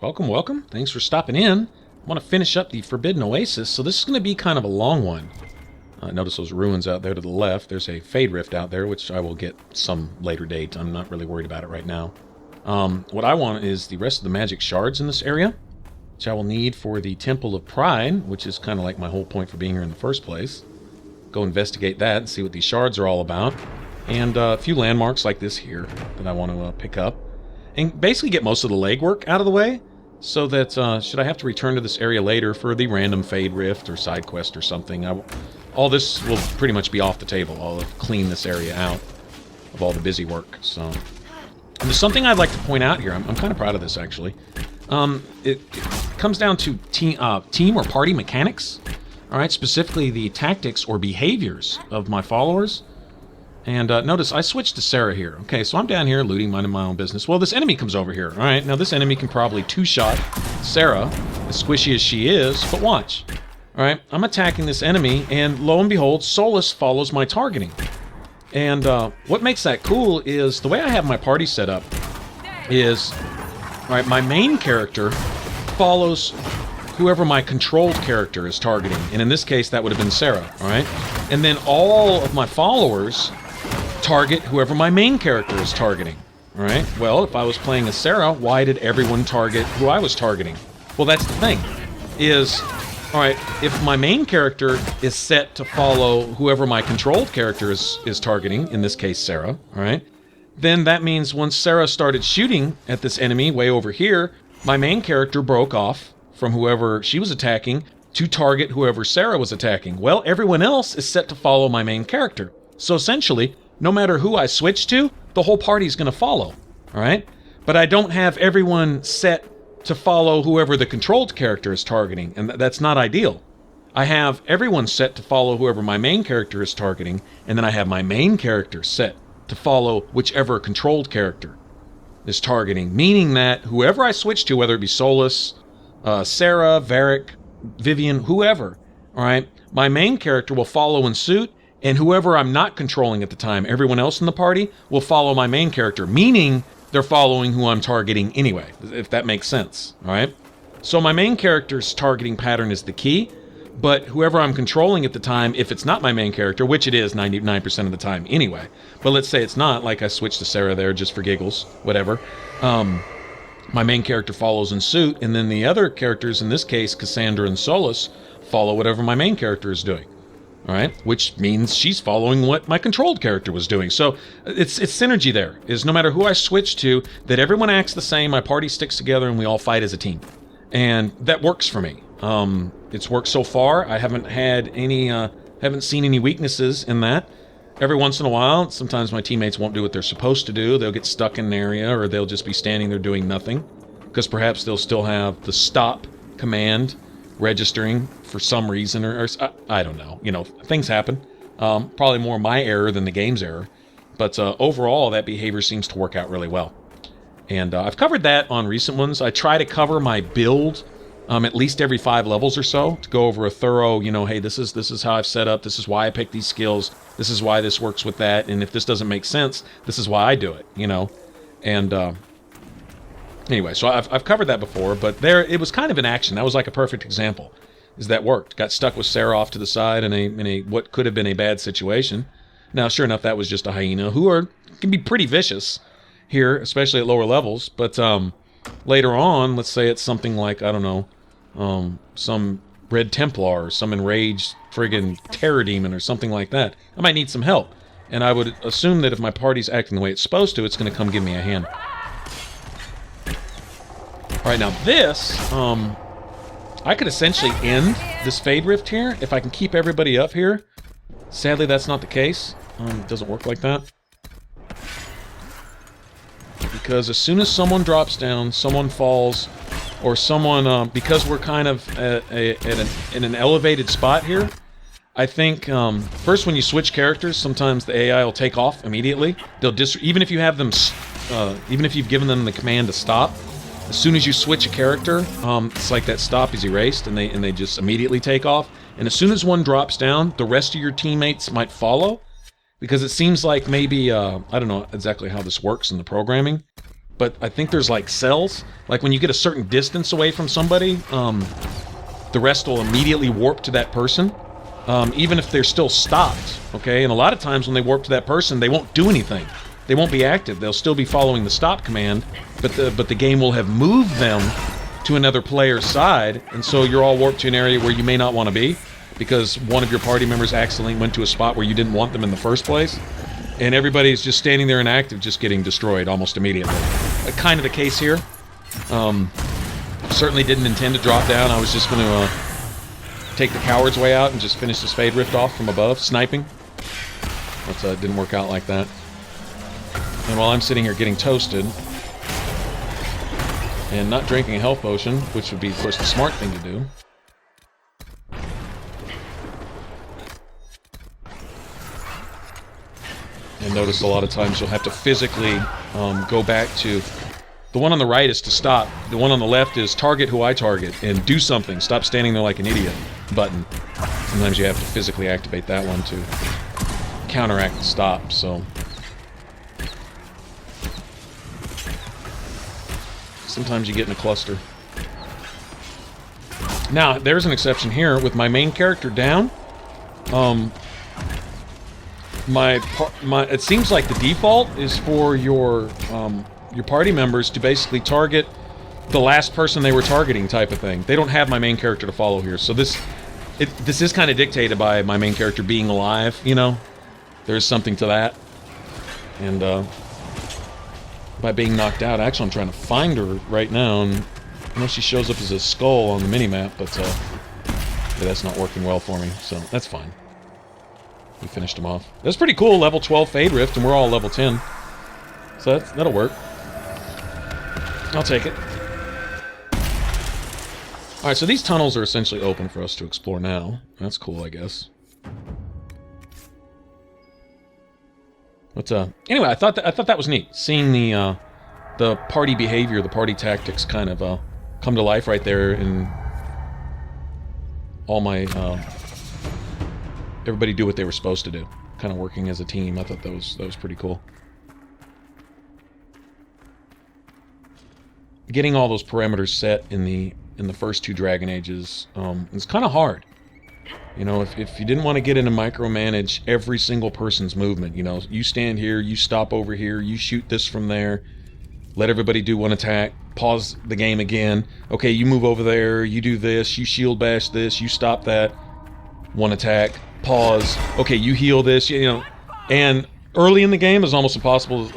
Welcome, welcome. Thanks for stopping in. I want to finish up the Forbidden Oasis, so this is going to be kind of a long one. Notice those ruins out there to the left. There's a Fade Rift out there, which I will get some later date. I'm not really worried about it right now. What I want is the rest of the Magic Shards in this area, which I will need for the Temple of Pride, which is kind of like my whole point for being here in the first place. Go investigate that and see what these shards are all about. And a few landmarks like this here that I want to pick up. And basically get most of the legwork out of the way, so that should I have to return to this area later for the random Fade Rift or side quest or something, all this will pretty much be off the table. I'll clean this area out of all the busy work. So, and there's something I'd like to point out here. I'm kind of proud of this, actually. It comes down to team or party mechanics. All right, specifically the tactics or behaviors of my followers. And notice I switched to Sarah here. Okay, so I'm down here looting, minding my own business. Well, this enemy comes over here. All right, now this enemy can probably two-shot Sarah, as squishy as she is, but watch. All right, I'm attacking this enemy, and lo and behold, Solus follows my targeting. And what makes that cool is the way I have my party set up is, all right, my main character follows whoever my controlled character is targeting. And in this case, that would have been Sarah, all right? And then all of my followers target whoever my main character is targeting, all right? Well, if I was playing as Sarah, why did everyone target who I was targeting? Well, that's the thing, is... all right, if my main character is set to follow whoever my controlled character is targeting, in this case Sarah, all right, then that means once Sarah started shooting at this enemy way over here, my main character broke off from whoever she was attacking to target whoever Sarah was attacking. Well, everyone else is set to follow my main character. So essentially, no matter who I switch to, the whole party is going to follow, all right? But I don't have everyone set to follow whoever the controlled character is targeting, and that's not ideal. I have everyone set to follow whoever my main character is targeting, and then I have my main character set to follow whichever controlled character is targeting, meaning that whoever I switch to, whether it be Solus, Sarah, Varric, Vivian, whoever, all right, my main character will follow in suit, and whoever I'm not controlling at the time, everyone else in the party, will follow my main character, meaning they're following who I'm targeting anyway, if that makes sense, all right? So my main character's targeting pattern is the key, but whoever I'm controlling at the time, if it's not my main character, which it is 99% of the time anyway, but let's say it's not, like I switched to Sarah there just for giggles, whatever, my main character follows in suit, and then the other characters, in this case, Cassandra and Solus, follow whatever my main character is doing. All right, which means she's following what my controlled character was doing. So it's synergy there, is no matter who I switch to, that everyone acts the same, my party sticks together, and we all fight as a team. And that works for me. It's worked so far. I haven't had any, haven't seen any weaknesses in that. Every once in a while, sometimes my teammates won't do what they're supposed to do. They'll get stuck in an area, or they'll just be standing there doing nothing, because perhaps they'll still have the stop command registering for some reason, or I don't know. You know, things happen. Probably more my error than the game's error. But overall, that behavior seems to work out really well. And I've covered that on recent ones. I try to cover my build at least every 5 levels or so, to go over a thorough, you know, hey, this is how I've set up, this is why I picked these skills, this is why this works with that, and if this doesn't make sense, this is why I do it, you know. And anyway, so I've covered that before, but there, it was kind of an action. That was like a perfect example, is that worked. Got stuck with Sarah off to the side in a what could have been a bad situation. Now, sure enough, that was just a hyena, who can be pretty vicious here, especially at lower levels, but later on, let's say it's something like, I don't know, some Red Templar or some enraged friggin' terror demon or something like that. I might need some help, and I would assume that if my party's acting the way it's supposed to, it's going to come give me a hand. Alright, now this, I could essentially end this Fade Rift here if I can keep everybody up here. Sadly, that's not the case. It doesn't work like that. Because as soon as someone drops down, someone falls, or someone, because we're kind of in an elevated spot here, I think, first when you switch characters, sometimes the AI will take off immediately. They'll even if you have them, even if you've given them the command to stop, as soon as you switch a character, it's like that stop is erased, and they just immediately take off. And as soon as one drops down, the rest of your teammates might follow, because it seems like maybe, I don't know exactly how this works in the programming, but I think there's like cells. Like when you get a certain distance away from somebody, the rest will immediately warp to that person, even if they're still stopped, okay? And a lot of times when they warp to that person, they won't do anything. They won't be active. They'll still be following the stop command, but the game will have moved them to another player's side, and so you're all warped to an area where you may not want to be, because one of your party members accidentally went to a spot where you didn't want them in the first place, and everybody's just standing there inactive, just getting destroyed almost immediately. Kind of the case here. Certainly didn't intend to drop down. I was just going to take the coward's way out and just finish the Spade Rift off from above, sniping. But it didn't work out like that. And while I'm sitting here getting toasted and not drinking a health potion, which would be, of course, the smart thing to do. And notice a lot of times you'll have to physically go back to... The one on the right is to stop. The one on the left is target who I target and do something. Stop standing there like an idiot button. Sometimes you have to physically activate that one to counteract the stop, so... Sometimes you get in a cluster. Now, there's an exception here. With my main character down, it seems like the default is for your party members to basically target the last person they were targeting, type of thing. They don't have my main character to follow here, so this is kind of dictated by my main character being alive, you know? There's something to that. And, by being knocked out, actually I'm trying to find her right now, and I know she shows up as a skull on the minimap, but yeah, that's not working well for me, so that's fine. We finished him off. That's pretty cool, level 12 Fade Rift, and we're all level 10. So that'll work. I'll take it. Alright, so these tunnels are essentially open for us to explore now. That's cool, I guess. But anyway, I thought that was neat, seeing the party behavior, the party tactics kind of come to life right there, and all my everybody do what they were supposed to do, kind of working as a team. I thought that was pretty cool. Getting all those parameters set in the first two Dragon Ages is kind of hard. You know, if you didn't want to get in and micromanage every single person's movement, you know, you stand here, you stop over here, you shoot this from there, let everybody do one attack, pause the game again, okay, you move over there, you do this, you shield bash this, you stop that, one attack, pause, okay, you heal this, you know, and early in the game it's almost impossible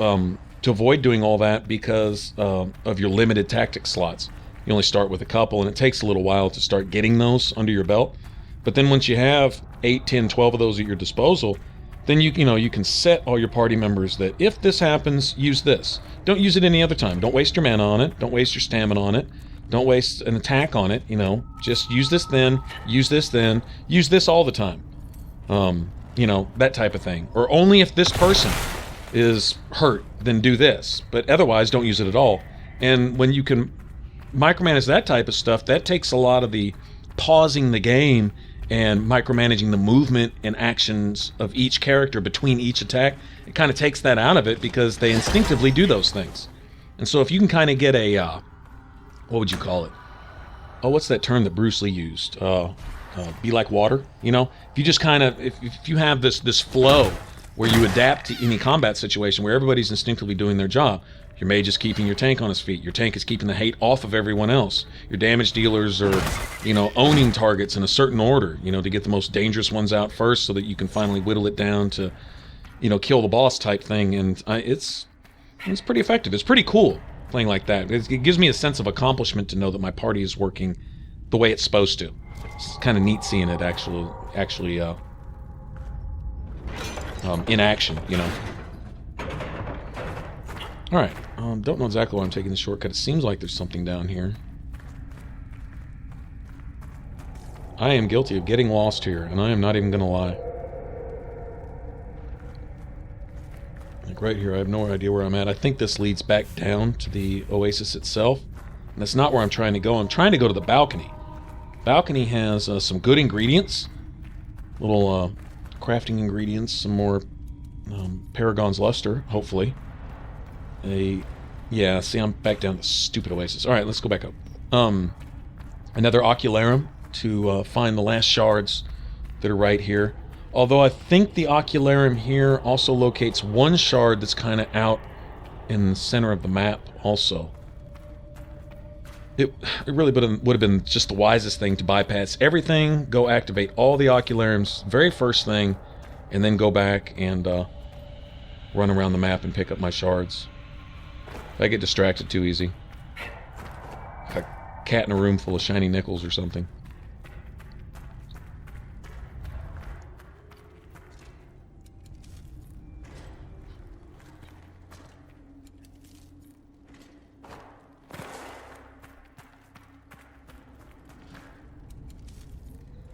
to avoid doing all that because of your limited tactic slots. You only start with a couple, and it takes a little while to start getting those under your belt. But then once you have 8, 10, 12 of those at your disposal, then you can set all your party members that if this happens, use this. Don't use it any other time. Don't waste your mana on it. Don't waste your stamina on it. Don't waste an attack on it, you know. Just use this then, use this then, use this all the time. You know, that type of thing. Or only if this person is hurt, then do this. But otherwise, don't use it at all. And when you can micromanage that type of stuff, that takes a lot of the pausing the game and micromanaging the movement and actions of each character between each attack. It kind of takes that out of it because they instinctively do those things. And so if you can kind of get a, what would you call it? Oh, what's that term that Bruce Lee used? Be like water, you know? If you just kind of, if you have this flow where you adapt to any combat situation where everybody's instinctively doing their job. Your mage is keeping your tank on his feet. Your tank is keeping the hate off of everyone else. Your damage dealers are, you know, owning targets in a certain order, you know, to get the most dangerous ones out first so that you can finally whittle it down to, you know, kill the boss type thing. And it's pretty effective. It's pretty cool playing like that. It gives me a sense of accomplishment to know that my party is working the way it's supposed to. It's kind of neat seeing it actually in action, you know. Alright, don't know exactly why I'm taking the shortcut. It seems like there's something down here. I am guilty of getting lost here, and I am not even gonna lie. Like right here, I have no idea where I'm at. I think this leads back down to the oasis itself. And that's not where I'm trying to go. I'm trying to go to the balcony. Balcony has some good ingredients. Little crafting ingredients, some more Paragon's Luster, hopefully. A Yeah, see, I'm back down the stupid oasis. All right, let's go back up. Another ocularum to find the last shards that are right here. Although I think the ocularum here also locates one shard that's kind of out in the center of the map also. It really would have been just the wisest thing to bypass everything, go activate all the ocularums very first thing, and then go back and run around the map and pick up my shards. I get distracted too easy. Like a cat in a room full of shiny nickels or something.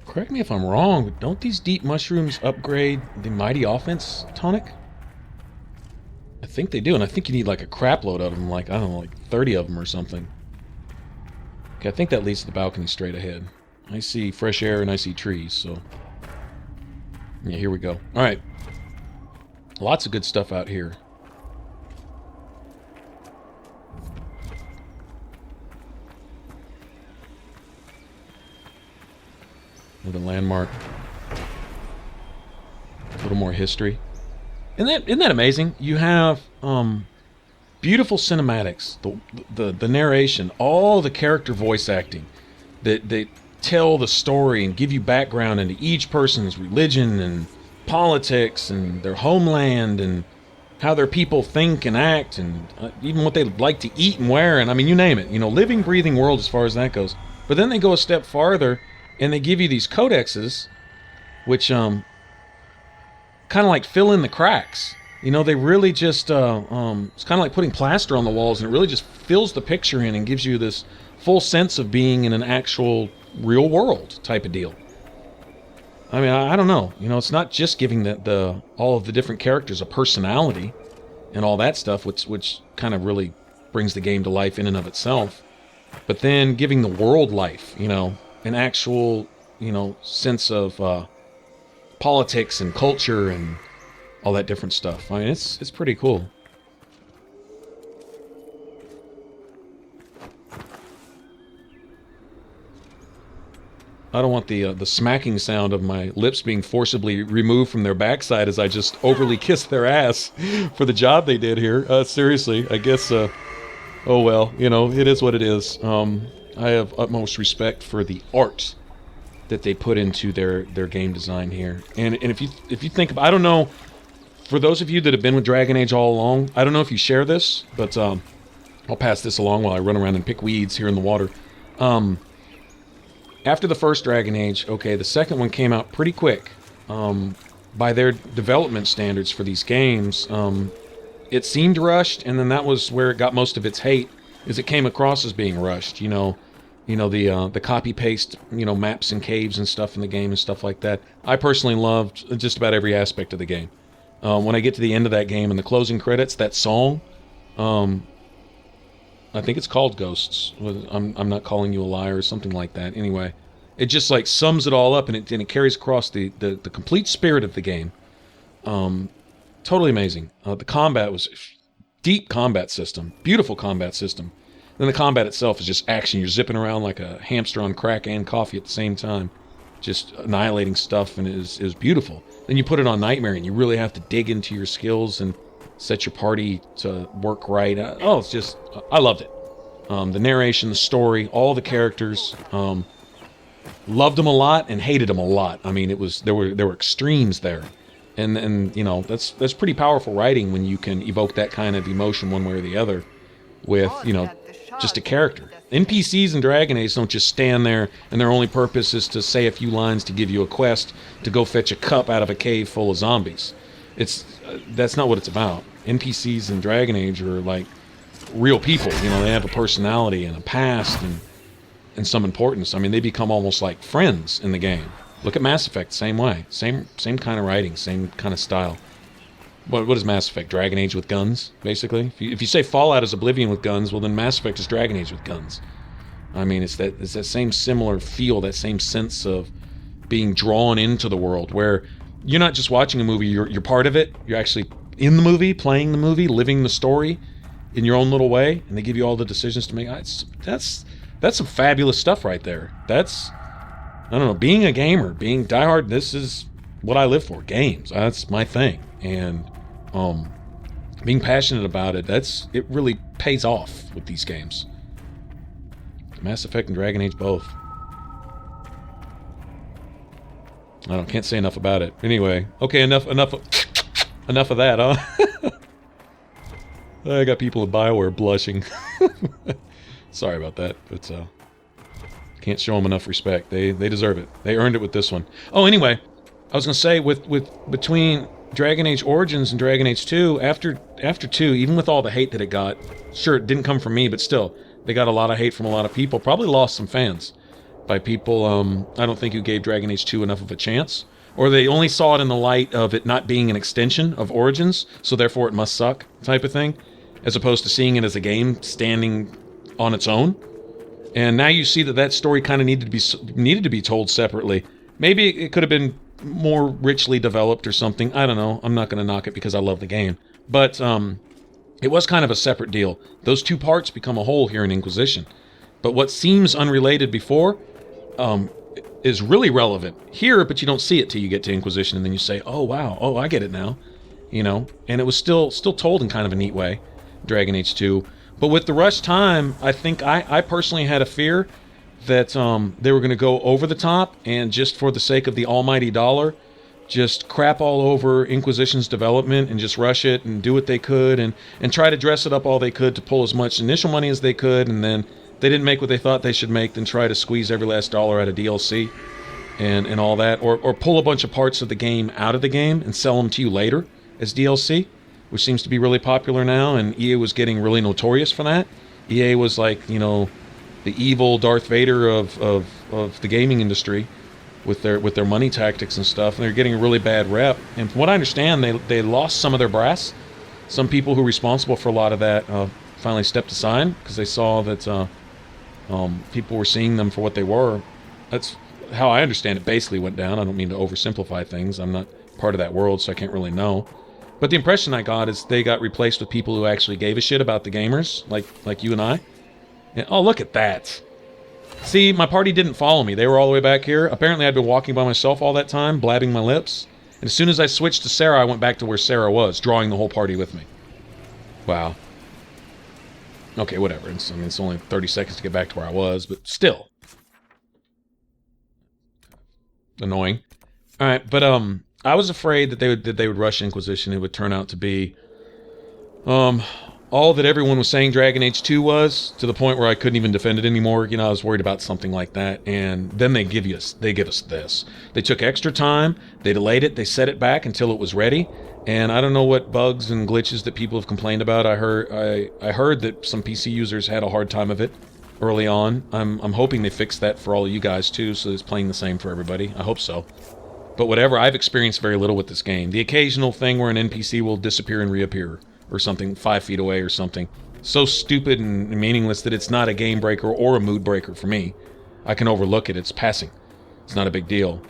Correct me if I'm wrong, but don't these deep mushrooms upgrade the mighty offense tonic? I think they do, and I think you need like a crap load of them, like, I don't know, like 30 of them or something. Okay, I think that leads to the balcony straight ahead. I see fresh air and I see trees, so... yeah, here we go. Alright. Lots of good stuff out here. With a landmark. A little more history. Isn't that amazing? You have beautiful cinematics, the narration, all the character voice acting that they tell the story and give you background into each person's religion and politics and their homeland and how their people think and act and even what they like to eat and wear, and I mean, you name it. You know, living, breathing world as far as that goes. But then they go a step farther and they give you these codexes, which kind of like fill in the cracks. You know, they really just it's kind of like putting plaster on the walls, and it really just fills the picture in and gives you this full sense of being in an actual real world type of deal. I mean, I don't know. You know, it's not just giving the all of the different characters a personality and all that stuff, which kind of really brings the game to life in and of itself, but then giving the world life, you know, an actual, you know, sense of politics and culture and all that different stuff. I mean, it's pretty cool. I don't want the smacking sound of my lips being forcibly removed from their backside as I just overly kiss their ass for the job they did here. Seriously, I guess, oh well, you know, it is what it is. I have utmost respect for the art that they put into their game design here. And if you think about, I don't know, for those of you that have been with Dragon Age all along, I don't know if you share this, but I'll pass this along while I run around and pick weeds here in the water. After the first Dragon Age, okay, the second one came out pretty quick. By their development standards for these games, it seemed rushed, and then that was where it got most of its hate, is it came across as being rushed. You know the copy paste, you know, maps and caves and stuff in the game and stuff like that. I personally loved just about every aspect of the game. When I get to the end of that game and the closing credits, that song, I think it's called Ghosts. I'm not calling you a liar or something like that. Anyway, it just like sums it all up, and it carries across the complete spirit of the game. Totally amazing. The combat was deep combat system, beautiful combat system. Then the combat itself is just action. You're zipping around like a hamster on crack and coffee at the same time, just annihilating stuff, and it was beautiful. Then you put it on Nightmare, and you really have to dig into your skills and set your party to work right. It's just, I loved it. The narration, the story, all the characters, loved them a lot and hated them a lot. I mean, there were extremes there, and you know, that's pretty powerful writing when you can evoke that kind of emotion one way or the other with, you know, just a character. NPCs in Dragon Age don't just stand there and their only purpose is to say a few lines to give you a quest to go fetch a cup out of a cave full of zombies. That's not what it's about. NPCs in Dragon Age are like real people. You know, they have a personality and a past and some importance. I mean, they become almost like friends in the game. Look at Mass Effect, same way. Same kind of writing, same kind of style. What is Mass Effect? Dragon Age with guns, basically? If you say Fallout is Oblivion with guns, well then Mass Effect is Dragon Age with guns. I mean, it's that same similar feel, that same sense of being drawn into the world, where you're not just watching a movie, you're part of it. You're actually in the movie, playing the movie, living the story. in your own little way, and they give you all the decisions to make. That's some fabulous stuff right there. That's, I don't know, being a gamer, being diehard, this is what I live for, games. That's my thing. And being passionate about it, it really pays off with these games. Mass Effect and Dragon Age both. Can't say enough about it. Anyway, okay, enough of that, huh? I got people at BioWare blushing. Sorry about that, but can't show them enough respect. They deserve it. They earned it with this one. Oh, anyway, I was gonna say between Dragon Age Origins and Dragon Age 2, after 2, even with all the hate that it got, sure, it didn't come from me, but still, they got a lot of hate from a lot of people. Probably lost some fans by people, I don't think, who gave Dragon Age 2 enough of a chance. Or they only saw it in the light of it not being an extension of Origins, so therefore it must suck, type of thing, as opposed to seeing it as a game standing on its own. And now you see that story kind of needed to be told separately. Maybe it could have been more richly developed or something. I don't know. I'm not going to knock it because I love the game. But it was kind of a separate deal. Those two parts become a whole here in Inquisition. But what seems unrelated before is really relevant here, but you don't see it till you get to Inquisition, and then you say, oh, wow, oh, I get it now. You know? And it was still told in kind of a neat way, Dragon Age 2. But with the rush time, I think I personally had a fear that they were going to go over the top and just for the sake of the almighty dollar, just crap all over Inquisition's development and just rush it and do what they could and try to dress it up all they could to pull as much initial money as they could, and then they didn't make what they thought they should make, then try to squeeze every last dollar out of DLC and all that, or pull a bunch of parts of the game out of the game and sell them to you later as DLC, which seems to be really popular now, and EA was getting really notorious for that. EA was like, you know, the evil Darth Vader of the gaming industry with their money tactics and stuff, and they're getting a really bad rep. And from what I understand, they lost some of their brass. Some people who were responsible for a lot of that finally stepped aside because they saw that people were seeing them for what they were. That's how I understand it basically went down. I don't mean to oversimplify things. I'm not part of that world, so I can't really know. But the impression I got is they got replaced with people who actually gave a shit about the gamers, like you and I. And, oh, look at that. See, my party didn't follow me. They were all the way back here. Apparently, I'd been walking by myself all that time, blabbing my lips. And as soon as I switched to Sarah, I went back to where Sarah was, drawing the whole party with me. Wow. Okay, whatever. It's only 30 seconds to get back to where I was, but still. Annoying. All right, but I was afraid that they would rush Inquisition. It would turn out to be all that everyone was saying Dragon Age 2 was, to the point where I couldn't even defend it anymore. You know, I was worried about something like that. And then they give us this. They took extra time, they delayed it, they set it back until it was ready. And I don't know what bugs and glitches that people have complained about. I heard that some PC users had a hard time of it early on. I'm hoping they fix that for all of you guys too, so it's playing the same for everybody. I hope so. But whatever, I've experienced very little with this game. The occasional thing where an NPC will disappear and reappear, or something 5 feet away or something. So stupid and meaningless that it's not a game breaker or a mood breaker for me. I can overlook it. It's passing. It's not a big deal.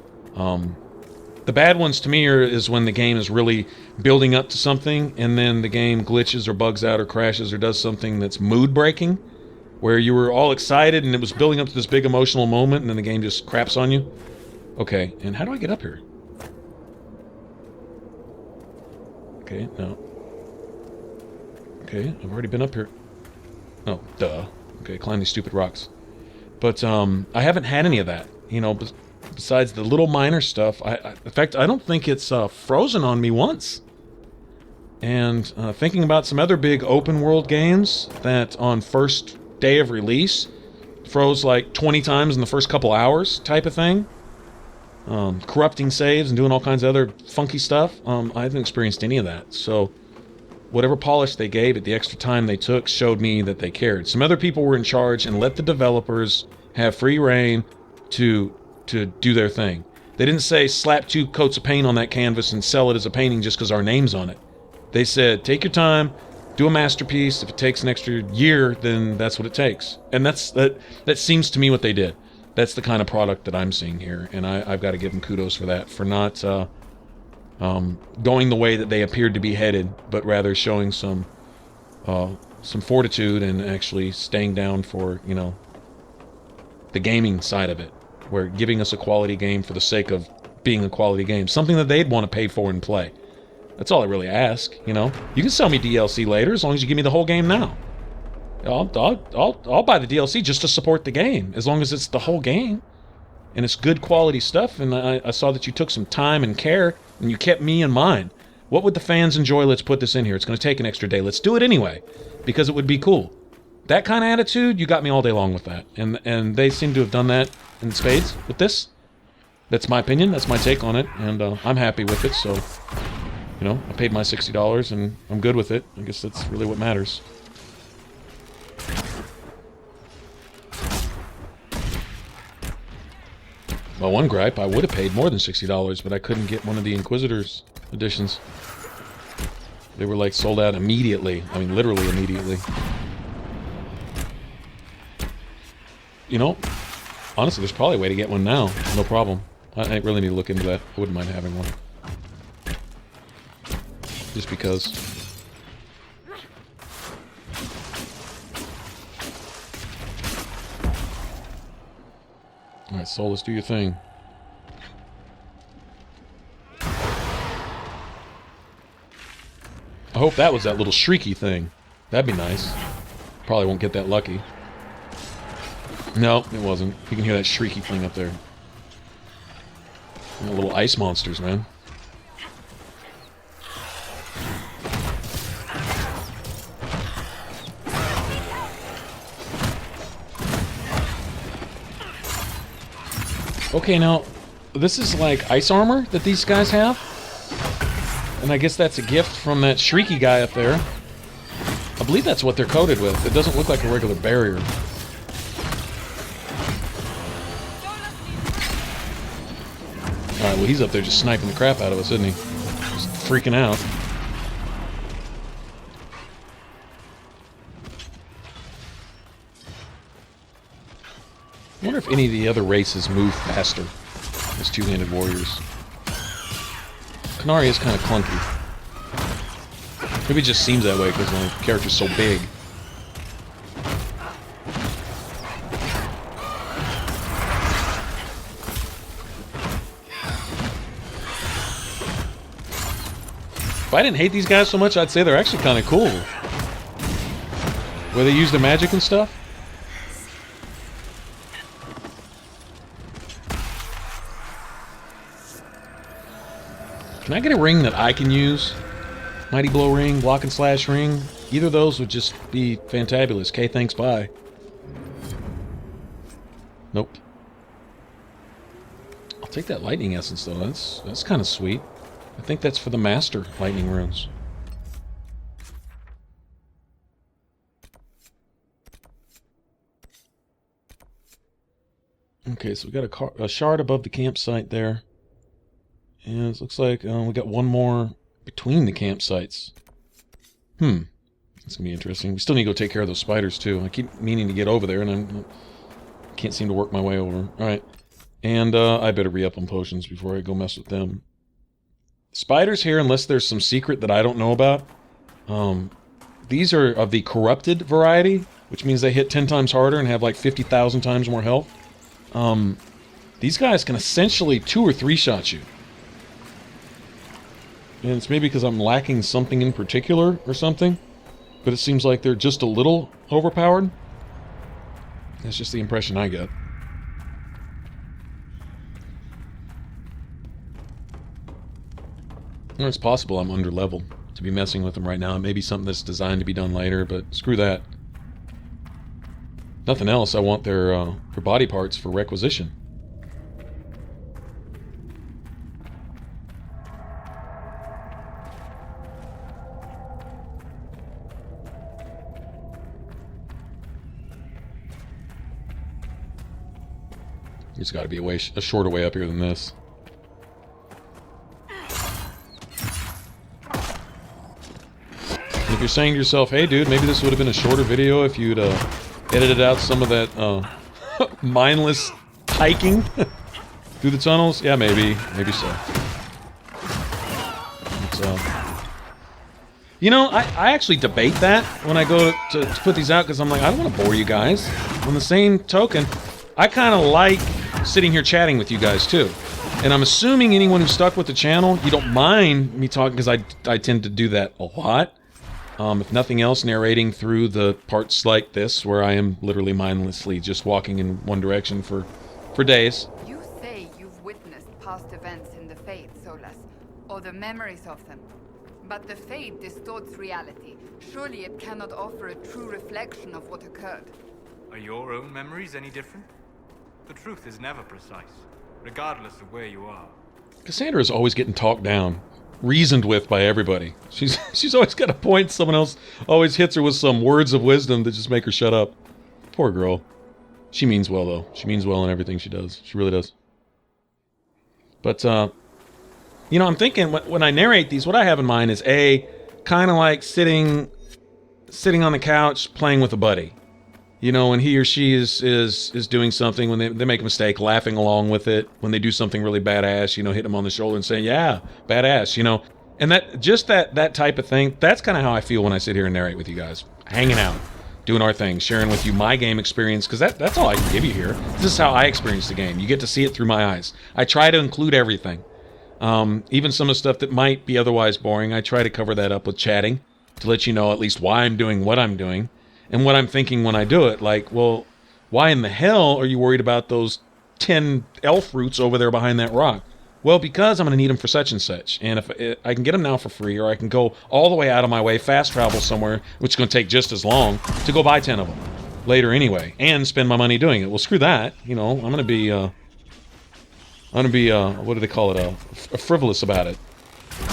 The bad ones to me is when the game is really building up to something and then the game glitches or bugs out or crashes or does something that's mood breaking, where you were all excited and it was building up to this big emotional moment and then the game just craps on you. Okay, and how do I get up here? Okay, no. Okay, I've already been up here. Oh, duh. Okay, climb these stupid rocks. But I haven't had any of that. You know, besides the little minor stuff. In fact, I don't think it's frozen on me once. And thinking about some other big open world games that on first day of release froze like 20 times in the first couple hours type of thing. Corrupting saves and doing all kinds of other funky stuff. I haven't experienced any of that. So whatever polish they gave it, the extra time they took, showed me that they cared. Some other people were in charge and let the developers have free reign to do their thing. They didn't say slap 2 coats of paint on that canvas and sell it as a painting just because our name's on it. They said, take your time, do a masterpiece. If it takes an extra year, then that's what it takes. And that seems to me what they did. That's the kind of product that I'm seeing here, and I've got to give them kudos for that, for not going the way that they appeared to be headed, but rather showing some some fortitude and actually staying down for, you know, the gaming side of it. Where giving us a quality game for the sake of being a quality game. Something that they'd want to pay for and play. That's all I really ask, you know? You can sell me DLC later as long as you give me the whole game now. I'll buy the DLC just to support the game, as long as it's the whole game. And it's good quality stuff, and I saw that you took some time and care, and you kept me in mind. What would the fans enjoy? Let's put this in here. It's going to take an extra day. Let's do it anyway, because it would be cool. That kind of attitude, you got me all day long with that. And they seem to have done that in spades with this. That's my opinion. That's my take on it, and I'm happy with it, so... You know, I paid my $60, and I'm good with it. I guess that's really what matters. Well, one gripe, I would have paid more than $60, but I couldn't get one of the Inquisitors editions. They were, like, sold out immediately. I mean, literally immediately. You know, honestly, there's probably a way to get one now. No problem. I really need to look into that. I wouldn't mind having one. Just because. Alright, Soul, let's do your thing. I hope that was that little shrieky thing. That'd be nice. Probably won't get that lucky. No, it wasn't. You can hear that shrieky thing up there. And the little ice monsters, man. Okay, now, this is like ice armor that these guys have. And I guess that's a gift from that shrieky guy up there. I believe that's what they're coated with. It doesn't look like a regular barrier. Alright, well he's up there just sniping the crap out of us, isn't he? Just freaking out. I wonder if any of the other races move faster as two-handed warriors. Qunari is kind of clunky. Maybe it just seems that way because my character's so big. If I didn't hate these guys so much, I'd say they're actually kind of cool. Where they use their magic and stuff. Can I get a ring that I can use? Mighty Blow ring, Block and Slash ring. Either of those would just be fantabulous. Okay, thanks, bye. Nope. I'll take that lightning essence though. That's kind of sweet. I think that's for the master lightning runes. Okay, so we got a shard above the campsite there. And it looks like we got one more between the campsites. That's going to be interesting. We still need to go take care of those spiders, too. I keep meaning to get over there, and I can't seem to work my way over. Alright. And I better re-up on potions before I go mess with them. Spiders here, unless there's some secret that I don't know about, these are of the corrupted variety, which means they hit 10 times harder and have like 50,000 times more health. These guys can essentially 2 or 3 shot you. And it's maybe because I'm lacking something in particular or something, but it seems like they're just a little overpowered. That's just the impression I get. Well, it's possible I'm under level to be messing with them right now. It may be something that's designed to be done later, but screw that. Nothing else, I want their body parts for requisition. There's got to be a shorter way up here than this. If you're saying to yourself, hey dude, maybe this would have been a shorter video if you'd edited out some of that mindless hiking through the tunnels, yeah, maybe so. It's, You know, I actually debate that when I go to put these out, because I'm like, I don't want to bore you guys. On the same token, I kind of like sitting here chatting with you guys too. And I'm assuming anyone who's stuck with the channel, you don't mind me talking, because I tend to do that a lot. If nothing else, narrating through the parts like this, where I am literally mindlessly just walking in one direction for days. You say you've witnessed past events in the Fade, Solas, or the memories of them. But the Fade distorts reality. Surely it cannot offer a true reflection of what occurred. Are your own memories any different? The truth is never precise, regardless of where you are. Cassandra is always getting talked down, reasoned with by everybody. She's always got a point. Someone else always hits her with some words of wisdom that just make her shut up. Poor girl. She means well, though. She means well in everything she does. She really does. But, you know, I'm thinking when I narrate these, what I have in mind is kind of like sitting on the couch playing with a buddy. You know, when he or she is doing something, when they make a mistake, laughing along with it. When they do something really badass, you know, hitting them on the shoulder and saying, yeah, badass, you know. And that type of thing, that's kind of how I feel when I sit here and narrate with you guys. Hanging out, doing our thing, sharing with you my game experience, because that's all I can give you here. This is how I experience the game. You get to see it through my eyes. I try to include everything. Even some of the stuff that might be otherwise boring, I try to cover that up with chatting to let you know at least why I'm doing what I'm doing. And what I'm thinking when I do it, like, well, why in the hell are you worried about those 10 elf roots over there behind that rock? Well, because I'm going to need them for such and such. And if I can get them now for free, or I can go all the way out of my way, fast travel somewhere, which is going to take just as long, to go buy 10 of them later anyway, and spend my money doing it. Well, screw that. You know, I'm going to be, what do they call it, frivolous about it.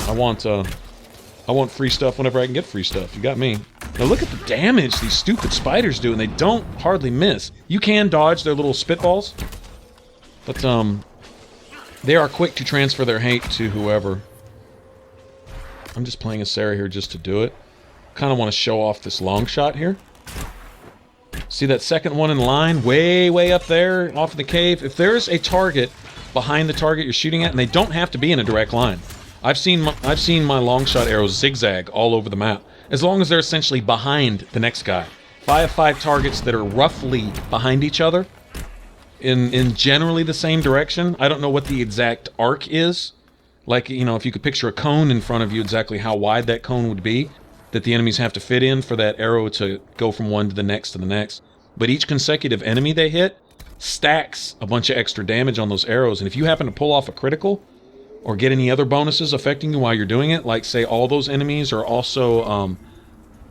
I want free stuff whenever I can get free stuff. You got me. Now look at the damage these stupid spiders do, and they don't hardly miss. You can dodge their little spitballs, but they are quick to transfer their hate to whoever. I'm just playing as Sarah here just to do it. Kind of want to show off this long shot here. See that second one in line, way up there, off in the cave? If there's a target behind the target you're shooting at, and they don't have to be in a direct line. I've seen my long shot arrows zigzag all over the map, as long as they're essentially behind the next guy. If I have 5 targets that are roughly behind each other, in generally the same direction, I don't know what the exact arc is. Like, you know, if you could picture a cone in front of you, exactly how wide that cone would be, that the enemies have to fit in for that arrow to go from one to the next to the next. But each consecutive enemy they hit stacks a bunch of extra damage on those arrows, and if you happen to pull off a critical, or get any other bonuses affecting you while you're doing it, like say all those enemies are also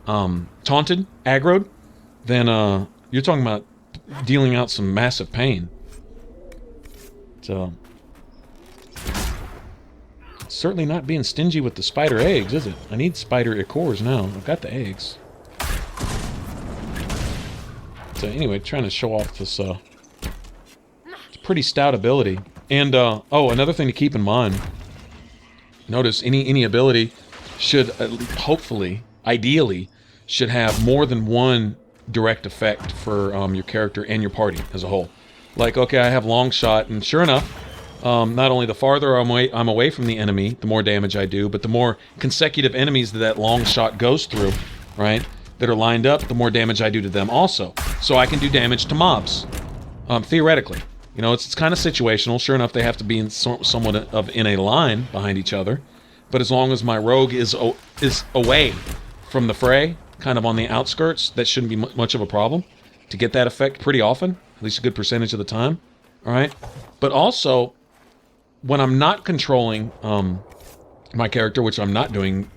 taunted, aggroed, then you're talking about dealing out some massive pain. So certainly not being stingy with the spider eggs, is it? I need spider cores now. I've got the eggs. So anyway, trying to show off this pretty stout ability. And, oh, another thing to keep in mind, notice any ability should, hopefully, ideally, should have more than one direct effect for your character and your party as a whole. Like, okay, I have long shot, and sure enough, not only the farther I'm away from the enemy, the more damage I do, but the more consecutive enemies that long shot goes through, right, that are lined up, the more damage I do to them also. So I can do damage to mobs, theoretically. You know, it's kind of situational. Sure enough, they have to be somewhat in a line behind each other. But as long as my rogue is away from the fray, kind of on the outskirts, that shouldn't be much of a problem to get that effect pretty often, at least a good percentage of the time. All right? But also, when I'm not controlling my character, which I'm not doing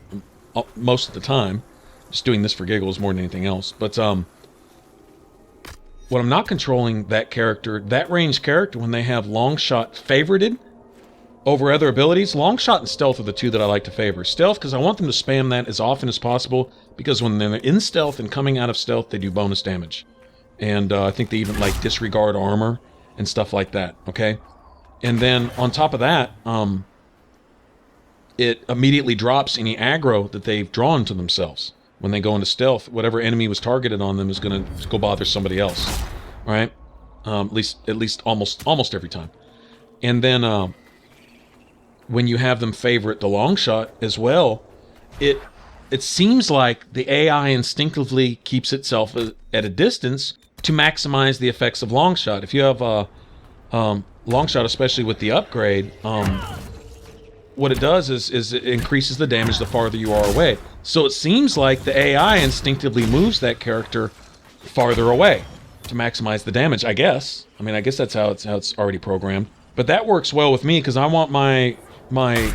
most of the time, just doing this for giggles more than anything else, but when I'm not controlling that character, that range character, when they have long shot favorited over other abilities, long shot and stealth are the two that I like to favor. Stealth, because I want them to spam that as often as possible, because when they're in stealth and coming out of stealth, they do bonus damage. And I think they even like disregard armor and stuff like that, okay? And then on top of that, it immediately drops any aggro that they've drawn to themselves. When they go into stealth, whatever enemy was targeted on them is going to go bother somebody else, all right? At least almost every time. And then when you have them favorite the long shot as well, it it seems like the AI instinctively keeps itself at a distance to maximize the effects of long shot. If you have a long shot, especially with the upgrade, what it does is it increases the damage the farther you are away. So it seems like the AI instinctively moves that character farther away to maximize the damage, I guess. I mean, I guess that's how it's already programmed. But that works well with me because I want my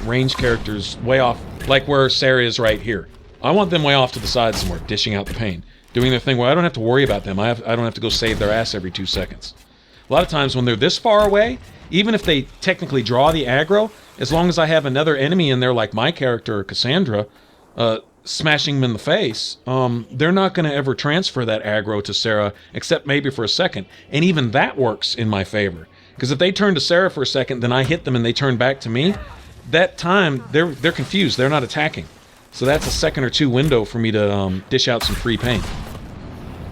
range characters way off, like where Sarah is right here. I want them way off to the side somewhere, dishing out the pain, doing their thing where I don't have to worry about them. I don't have to go save their ass every 2 seconds. A lot of times when they're this far away, even if they technically draw the aggro, as long as I have another enemy in there like my character, Cassandra, smashing them in the face, they're not going to ever transfer that aggro to Sarah, except maybe for a second. And even that works in my favor. Because if they turn to Sarah for a second, then I hit them and they turn back to me, that time, they're confused. They're not attacking. So that's a second or two window for me to dish out some free pain.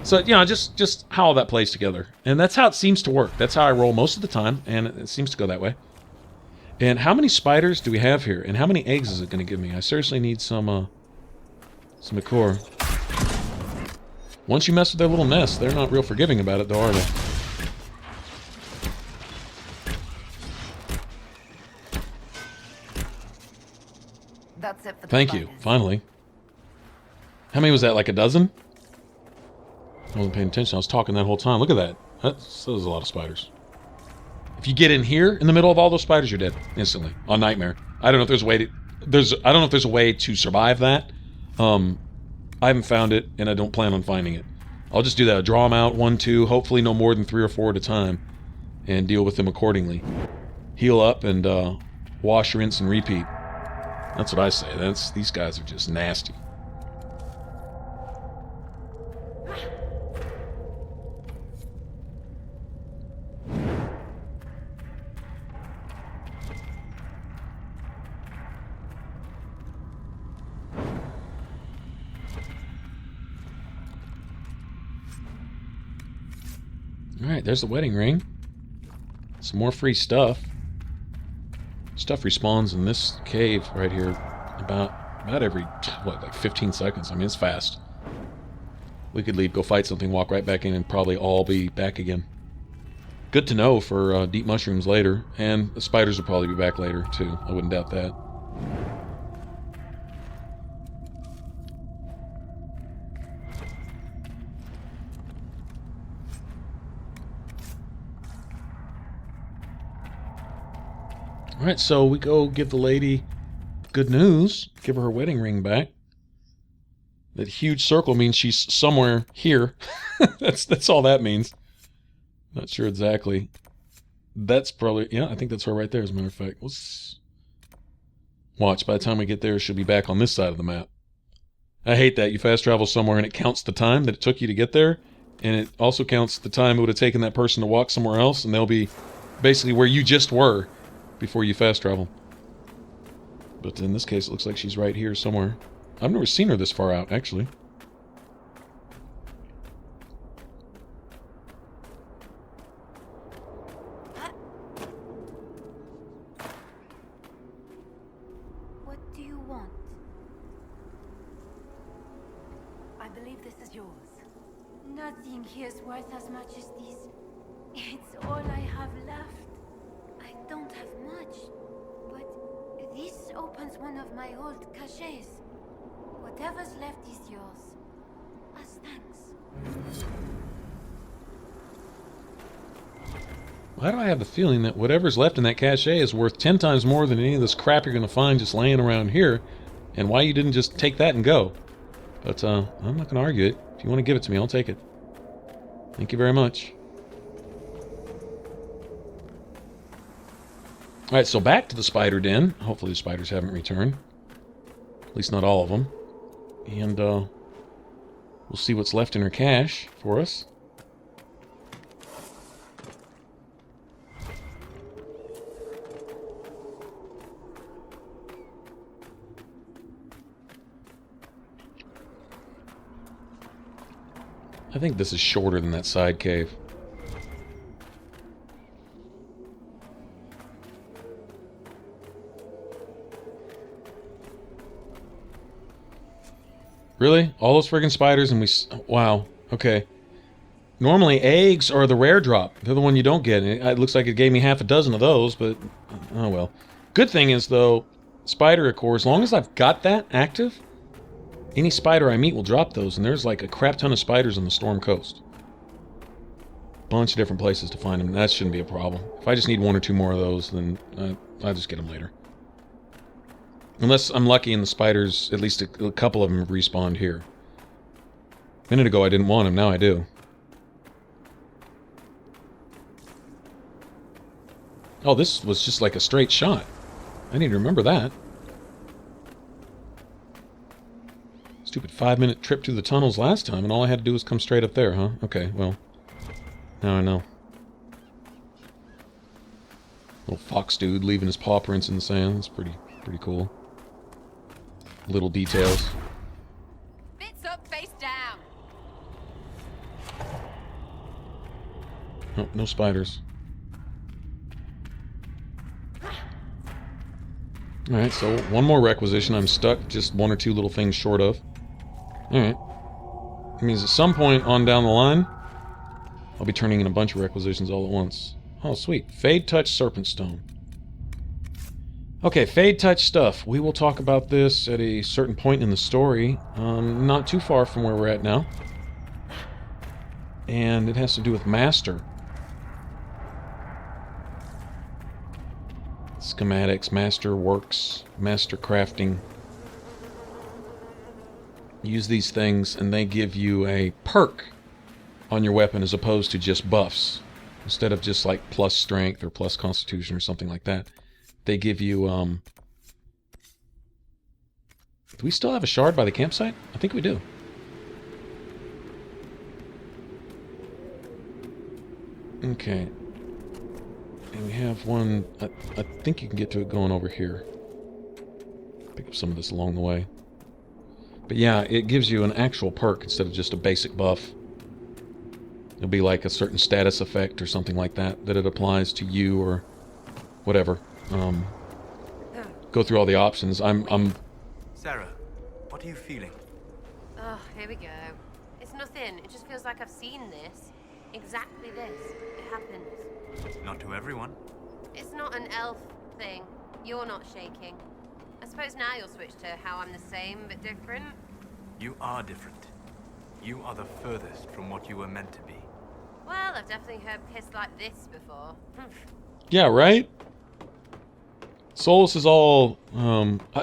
So, you know, just how all that plays together. And that's how it seems to work. That's how I roll most of the time, and it seems to go that way. And how many spiders do we have here? And how many eggs is it going to give me? I seriously need some Acor. Once you mess with their little nest, they're not real forgiving about it, though, are they? That's it for the Thank you, spiders. finally. How many was that, like a dozen? I wasn't paying attention, I was talking that whole time. Look at that. That's a lot of spiders. If you get in here, in the middle of all those spiders, you're dead instantly on Nightmare. I don't know if there's a way to... I don't know if there's a way to survive that. I haven't found it, and I don't plan on finding it. I'll just do that. I'll draw them out, 1, 2, hopefully no more than 3 or 4 at a time, and deal with them accordingly. Heal up and wash, rinse, and repeat. That's what I say. These guys are just nasty. Alright, there's the wedding ring. Some more free stuff. Stuff respawns in this cave right here about every, what, like 15 seconds. I mean, it's fast. We could leave, go fight something, walk right back in, and probably all be back again. Good to know for deep mushrooms later. And the spiders will probably be back later, too. I wouldn't doubt that. Alright, so we go give the lady good news. Give her wedding ring back. That huge circle means she's somewhere here. That's all that means. Not sure exactly. That's probably... Yeah, I think that's her right there, as a matter of fact. Watch, by the time we get there, she'll be back on this side of the map. I hate that. You fast travel somewhere and it counts the time that it took you to get there. And it also counts the time it would have taken that person to walk somewhere else. And they'll be basically where you just were before you fast travel. But in this case, it looks like she's right here somewhere. I've never seen her this far out, actually. What do you want? I believe this is yours. Nothing here's worth as much as this. It's all I have left. I don't have much, but this opens one of my old caches. Whatever's left is yours. As thanks. Why do I have the feeling that whatever's left in that cache is worth 10 times more than any of this crap you're going to find just laying around here, and why you didn't just take that and go? But I'm not going to argue it. If you want to give it to me, I'll take it. Thank you very much. Alright, so back to the spider den. Hopefully the spiders haven't returned. At least not all of them. And we'll see what's left in her cache for us. I think this is shorter than that side cave. Really? All those friggin' spiders and wow. Okay. Normally, eggs are the rare drop. They're the one you don't get. It looks like it gave me half a dozen of those, but... Oh, well. Good thing is, though, spider core, as long as I've got that active, any spider I meet will drop those, and there's like a crap ton of spiders on the Storm Coast. Bunch of different places to find them. That shouldn't be a problem. If I just need one or two more of those, then I'll just get them later. Unless I'm lucky and the spiders, at least a couple of them have respawned here. A minute ago I didn't want them, now I do. Oh, this was just like a straight shot. I need to remember that. Stupid 5-minute trip through the tunnels last time, and all I had to do was come straight up there, huh? Okay, well, now I know. Little fox dude leaving his paw prints in the sand. That's pretty cool. Little details. Bits up, face down. Oh, no spiders. Alright, so one more requisition. I'm stuck just one or two little things short of. Alright. That means at some point on down the line, I'll be turning in a bunch of requisitions all at once. Oh, sweet. Fade Touch Serpent Stone. Okay, Fade Touch stuff. We will talk about this at a certain point in the story. Not too far from where we're at now. And it has to do with Master. Schematics, Master Works, Master Crafting. Use these things and they give you a perk on your weapon as opposed to just buffs. Instead of just like plus strength or plus constitution or something like that. They give you, do we still have a shard by the campsite? I think we do. Okay. And we have one, I think you can get to it going over here. Pick up some of this along the way. But yeah, it gives you an actual perk instead of just a basic buff. It'll be like a certain status effect or something like that, that it applies to you or whatever. Go through all the options. I'm... Sarah, what are you feeling? Oh, here we go. It's nothing. It just feels like I've seen this. Exactly this. It happens. Not to everyone. It's not an elf thing. You're not shaking. I suppose now you'll switch to how I'm the same but different. You are different. You are the furthest from what you were meant to be. Well, I've definitely heard piss like this before. Yeah, right? Solus is all,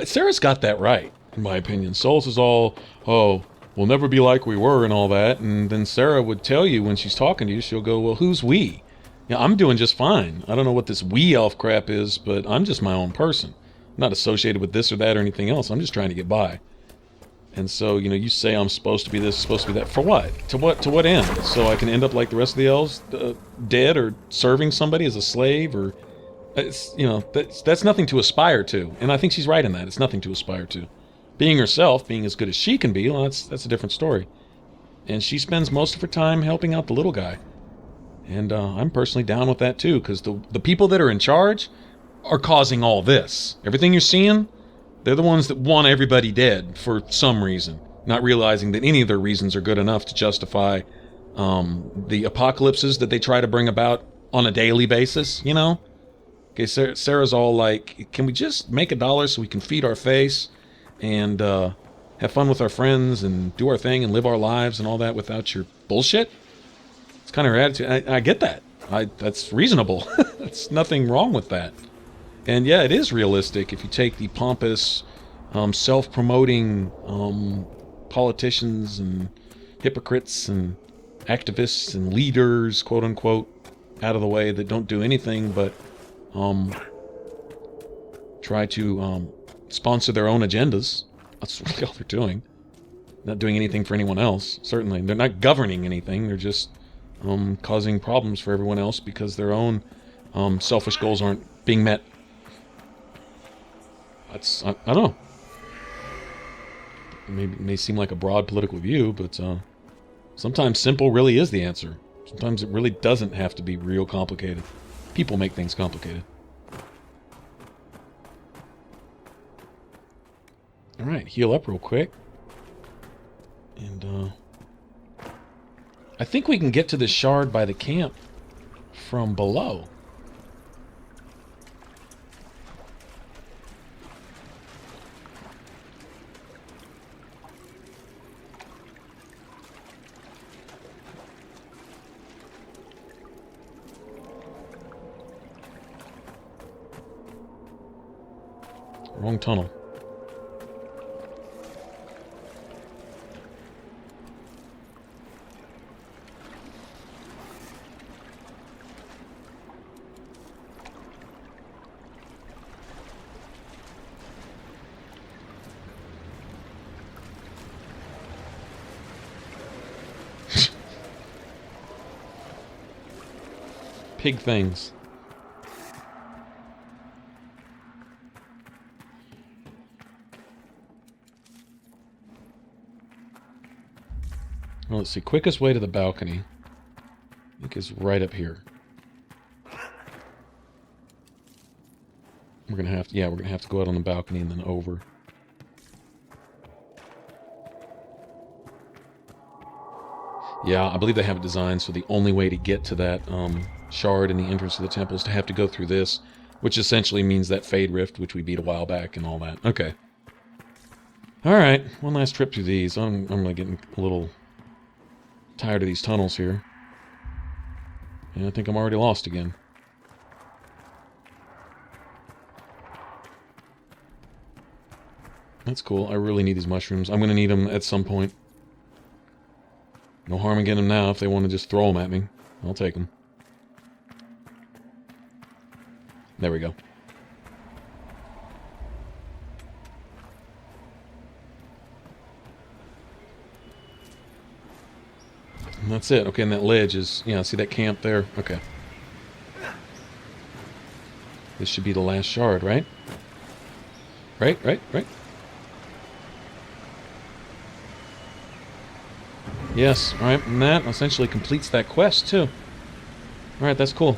Sarah's got that right, in my opinion. Solus is all, oh, we'll never be like we were and all that, and then Sarah would tell you when she's talking to you, she'll go, well, who's we? Yeah, I'm doing just fine. I don't know what this we elf crap is, but I'm just my own person. I'm not associated with this or that or anything else. I'm just trying to get by. And so, you know, you say I'm supposed to be this, supposed to be that. For what? To what end? So I can end up like the rest of the elves, dead or serving somebody as a slave or... It's, you know, that's nothing to aspire to. And I think she's right in that. It's nothing to aspire to. Being herself, being as good as she can be, well, that's a different story. And she spends most of her time helping out the little guy. And I'm personally down with that too, because the people that are in charge are causing all this. Everything you're seeing, they're the ones that want everybody dead for some reason. Not realizing that any of their reasons are good enough to justify the apocalypses that they try to bring about on a daily basis, you know? Okay, Sarah's all like, can we just make $1 so we can feed our face and have fun with our friends and do our thing and live our lives and all that without your bullshit? It's kind of her attitude. I get that. That's reasonable. There's nothing wrong with that. And yeah, it is realistic if you take the pompous, self-promoting politicians and hypocrites and activists and leaders, quote-unquote, out of the way that don't do anything but try to sponsor their own agendas. That's really all they're doing. Not doing anything for anyone else, certainly. They're not governing anything. They're just causing problems for everyone else because their own selfish goals aren't being met. I don't know. It may seem like a broad political view, but sometimes simple really is the answer. Sometimes it really doesn't have to be real complicated. People make things complicated. Alright, heal up real quick. I think we can get to the shard by the camp from below. Wrong tunnel. Pig things. Well, let's see. Quickest way to the balcony, I think, is right up here. We're gonna have to, yeah, we're gonna have to go out on the balcony and then over. Yeah, I believe they have it designed so the only way to get to that shard in the entrance to the temple is to have to go through this, which essentially means that Fade Rift, which we beat a while back and all that. Okay. All right, one last trip through these. I'm really getting a little tired of these tunnels here. And I think I'm already lost again. That's cool. I really need these mushrooms. I'm going to need them at some point. No harm in getting them now if they want to just throw them at me. I'll take them. There we go. And that's it. Okay, and that ledge is... Yeah, see that camp there? Okay. This should be the last shard, right? Right. Yes, alright, and that essentially completes that quest, too. Alright, that's cool.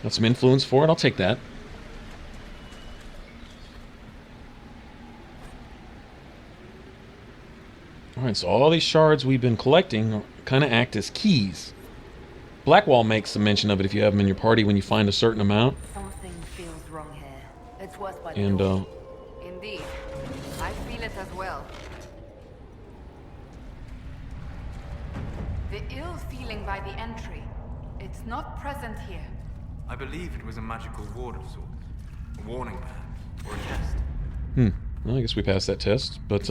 Got some influence for it, I'll take that. Alright, so all these shards we've been collecting kind of act as keys. Blackwall makes some mention of it if you have them in your party when you find a certain amount. Something feels wrong here. It's worse by the And, door. Indeed. I feel it as well. The ill feeling by the entry. It's not present here. I believe it was a magical ward of sorts. A warning, perhaps, or a test. Well, I guess we passed that test, but,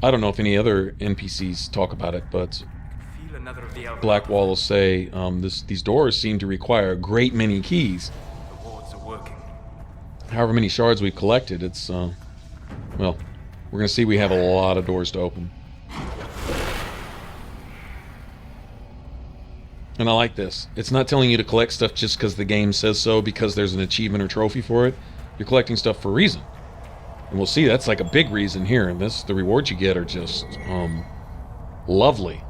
I don't know if any other NPCs talk about it, but Feel another of the elder. Blackwall will say, these doors seem to require a great many keys. The wards are working. However many shards we've collected, it's, well, we're going to see we have a lot of doors to open. And I like this. It's not telling you to collect stuff just because the game says so, because there's an achievement or trophy for it. You're collecting stuff for a reason. And we'll see that's like a big reason here. And the rewards you get are just, lovely.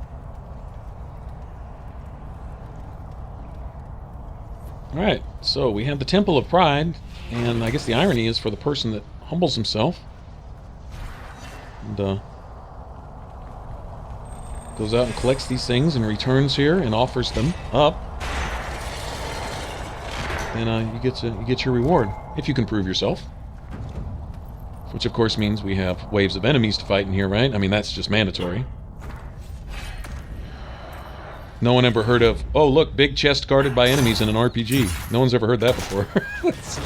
Alright, so we have the Temple of Pride, and I guess the irony is for the person that humbles himself and goes out and collects these things and returns here and offers them up, then you get your reward if you can prove yourself. Which of course means we have waves of enemies to fight in here, right? I mean, that's just mandatory. No one ever heard of, oh look, big chest guarded by enemies in an RPG. No one's ever heard that before. It's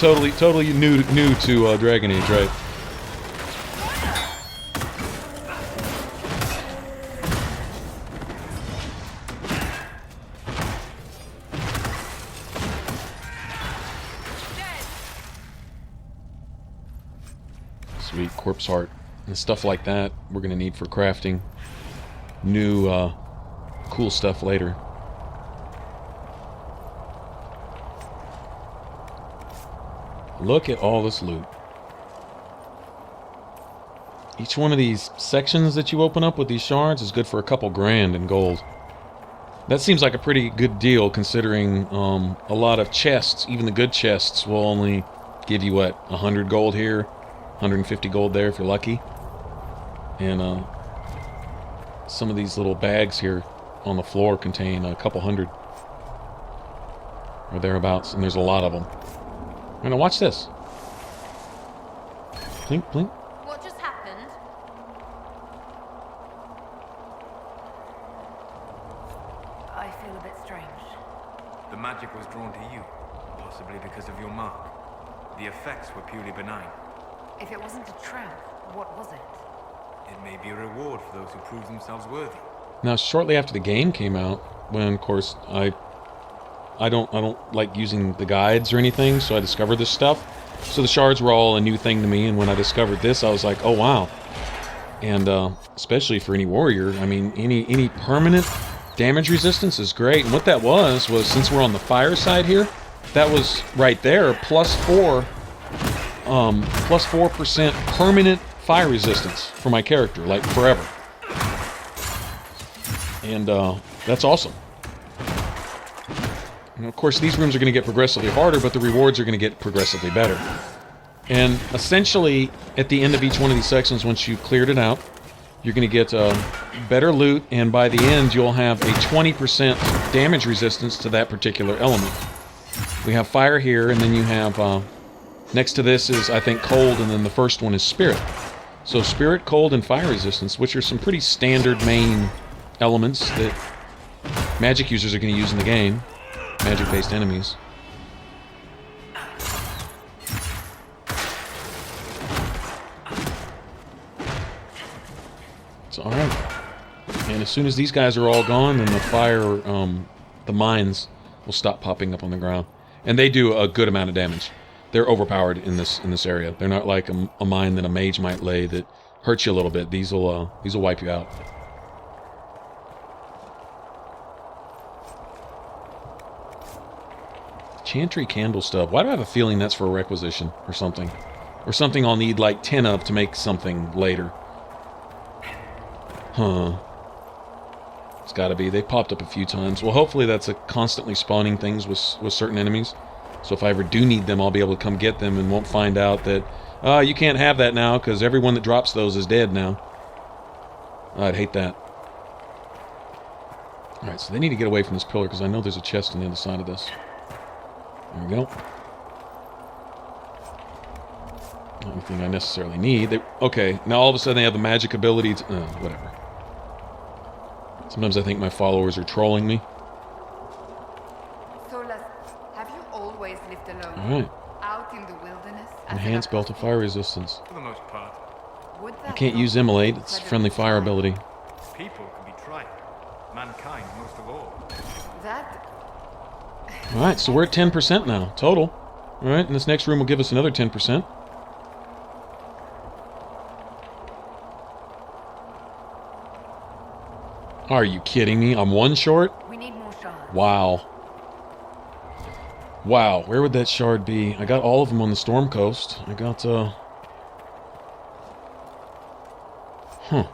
totally new to Dragon Age, right? Sweet, corpse heart. And stuff like that we're going to need for crafting new, cool stuff later. Look at all this loot. Each one of these sections that you open up with these shards is good for a couple grand in gold. That seems like a pretty good deal considering a lot of chests, even the good chests, will only give you, what, 100 gold here, 150 gold there if you're lucky. And some of these little bags here on the floor contain a couple hundred. Or thereabouts, and there's a lot of them. Now watch this. Blink, blink. What just happened? I feel a bit strange. The magic was drawn to you, possibly because of your mark. The effects were purely benign. If it wasn't a trap, what was it? It may be a reward for those who prove themselves worthy. Now, shortly after the game came out, when of course I don't like using the guides or anything, so I discovered this stuff. So the shards were all a new thing to me, and when I discovered this, I was like, oh wow. And especially for any warrior, I mean, any permanent damage resistance is great. And what that was since we're on the fire side here, that was right there, plus 4% permanent fire resistance for my character, like forever. And that's awesome. And of course, these rooms are going to get progressively harder, but the rewards are going to get progressively better. And essentially, at the end of each one of these sections, once you've cleared it out, you're going to get better loot, and by the end, you'll have a 20% damage resistance to that particular element. We have fire here, and then you have, next to this is, I think, cold, and then the first one is spirit. So spirit, cold, and fire resistance, which are some pretty standard main elements that magic users are going to use in the game. Magic-based enemies. It's alright. And as soon as these guys are all gone, then the fire, the mines will stop popping up on the ground. And they do a good amount of damage. They're overpowered in this area. They're not like a mine that a mage might lay that hurts you a little bit. These will wipe you out. Chantry candle stuff. Why do I have a feeling that's for a requisition or something? Or something I'll need like 10 of to make something later. Huh. It's gotta be. They popped up a few times. Well, hopefully that's a constantly spawning things with certain enemies. So if I ever do need them, I'll be able to come get them and won't find out that, you can't have that now because everyone that drops those is dead now. I'd hate that. Alright, so they need to get away from this pillar because I know there's a chest on the other side of this. There we go. Not anything I necessarily need. Okay, now all of a sudden they have the magic ability to... whatever. Sometimes I think my followers are trolling me. Solas, have you always lived alone? Alright. Out in the wilderness? Enhanced belt of fire resistance. For the most part, Would I that can't not use be Immolate. It's a incredibly friendly fire fun? ability. people can be tried. Mankind most of all. That... Alright, so we're at 10% now, total. Alright, and this next room will give us another 10%. Are you kidding me? I'm one short? We need more shards. Wow. Wow, where would that shard be? I got all of them on the Storm Coast. I got, Huh.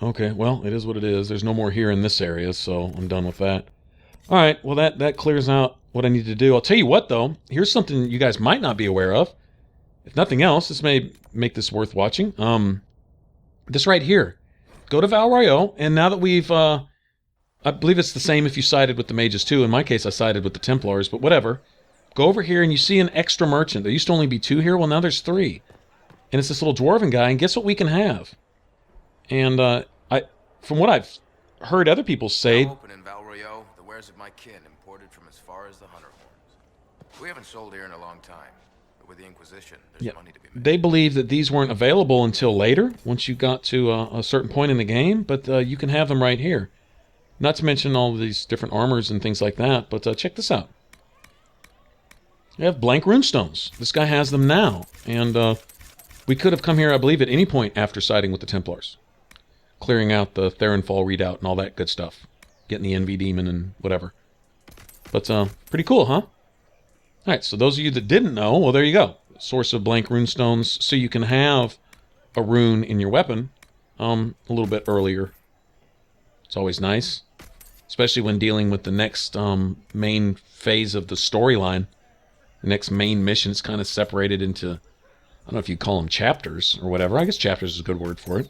Okay, well, it is what it is. There's no more here in this area, so I'm done with that. Alright, well, that clears out what I need to do. I'll tell you what, though. Here's something you guys might not be aware of. If nothing else, this may make this worth watching. This right here. Go to Val Royeaux, and now that we've, I believe it's the same if you sided with the mages too. In my case, I sided with the Templars, but whatever. Go over here and you see an extra merchant. There used to only be 2 here. Well, now there's 3. And it's this little dwarven guy, and guess what we can have? And, from what I've heard other people say... Open in Val Royeaux, the wares of my kin imported from as far as the Hunter Horns. We haven't sold here in a long time, but with the Inquisition, there's money to be made. They believe that these weren't available until later, once you got to a certain point in the game, but you can have them right here. Not to mention all of these different armors and things like that, but check this out. They have blank runestones. This guy has them now, and we could have come here, I believe, at any point after siding with the Templars. Clearing out the Theronfall readout and all that good stuff. Getting the Envy Demon and whatever. But, pretty cool, huh? Alright, so those of you that didn't know, well, there you go. Source of blank runestones, so you can have a rune in your weapon a little bit earlier. It's always nice. Especially when dealing with the next main phase of the storyline. The next main mission is kind of separated into I don't know if you call them chapters or whatever. I guess chapters is a good word for it.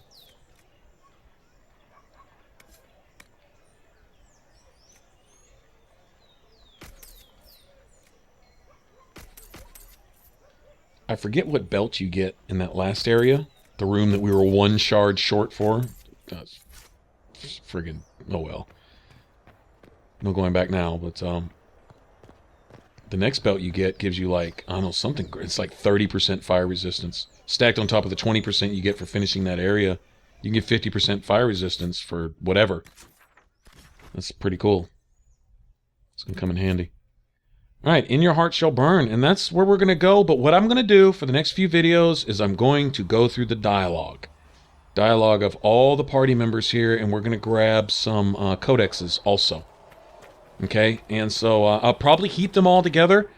I forget what belt you get in that last area. The room that we were 1 shard short for. Friggin', oh well. No going back now, but the next belt you get gives you like, I don't know, something, it's like 30% fire resistance. Stacked on top of the 20% you get for finishing that area. You can get 50% fire resistance for whatever. That's pretty cool. It's gonna come in handy. Alright, In Your Heart Shall Burn, and that's where we're gonna go, but what I'm gonna do for the next few videos is I'm going to go through the dialogue. Dialogue of all the party members here, and we're gonna grab some codexes also. Okay, and so I'll probably heap them all together,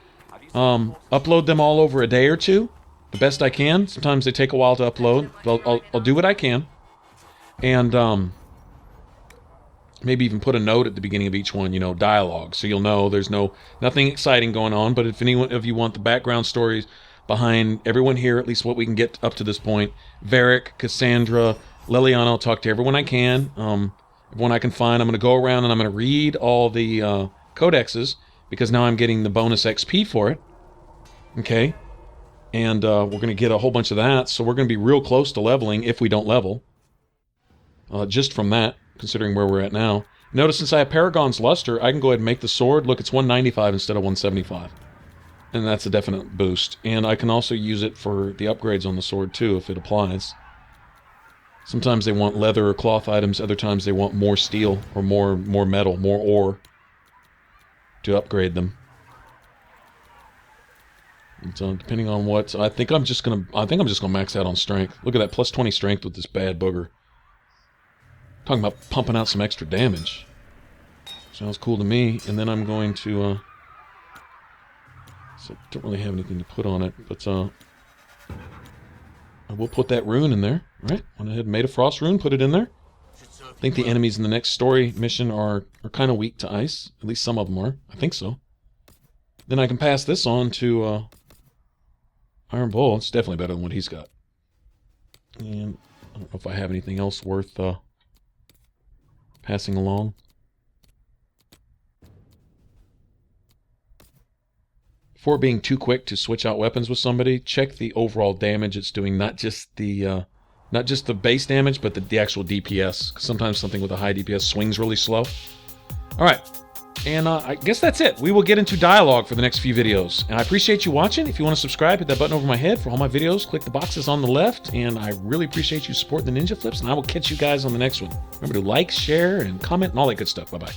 upload them all over a day or two, the best I can. Sometimes they take a while to upload, but I'll do what I can. And maybe even put a note at the beginning of each one, you know, dialogue, so you'll know there's nothing exciting going on, but if anyone of you want the background stories behind everyone here, at least what we can get up to this point, Varric, Cassandra, Leliana, I'll talk to everyone I can, everyone I can find. I'm going to go around and I'm going to read all the codexes, because now I'm getting the bonus XP for it, okay, and we're going to get a whole bunch of that, so we're going to be real close to leveling if we don't level, just from that, considering where we're at now. Notice since I have Paragon's Luster, I can go ahead and make the sword. Look, it's 195 instead of 175. And that's a definite boost. And I can also use it for the upgrades on the sword too, if it applies. Sometimes they want leather or cloth items, other times they want more steel or more metal, more ore to upgrade them. And so depending on what, I think I'm just gonna max out on strength. Look at that, plus 20 strength with this bad booger. Talking about pumping out some extra damage. Sounds cool to me. And then I'm going to, so don't really have anything to put on it, but I will put that rune in there, right? Went ahead and made a frost rune, put it in there. I think the enemies in the next story mission are kind of weak to ice. At least some of them are. I think so. Then I can pass this on to Iron Bull. It's definitely better than what he's got. And I don't know if I have anything else worth passing along. Before being too quick to switch out weapons with somebody, check the overall damage it's doing, not just the base damage, but the actual DPS. 'Cause sometimes something with a high DPS swings really slow. Alright, and I guess that's it. We will get into dialogue for the next few videos. And I appreciate you watching. If you want to subscribe, hit that button over my head for all my videos. Click the boxes on the left. And I really appreciate you supporting the Ninja Flips. And I will catch you guys on the next one. Remember to like, share, and comment, and all that good stuff. Bye-bye.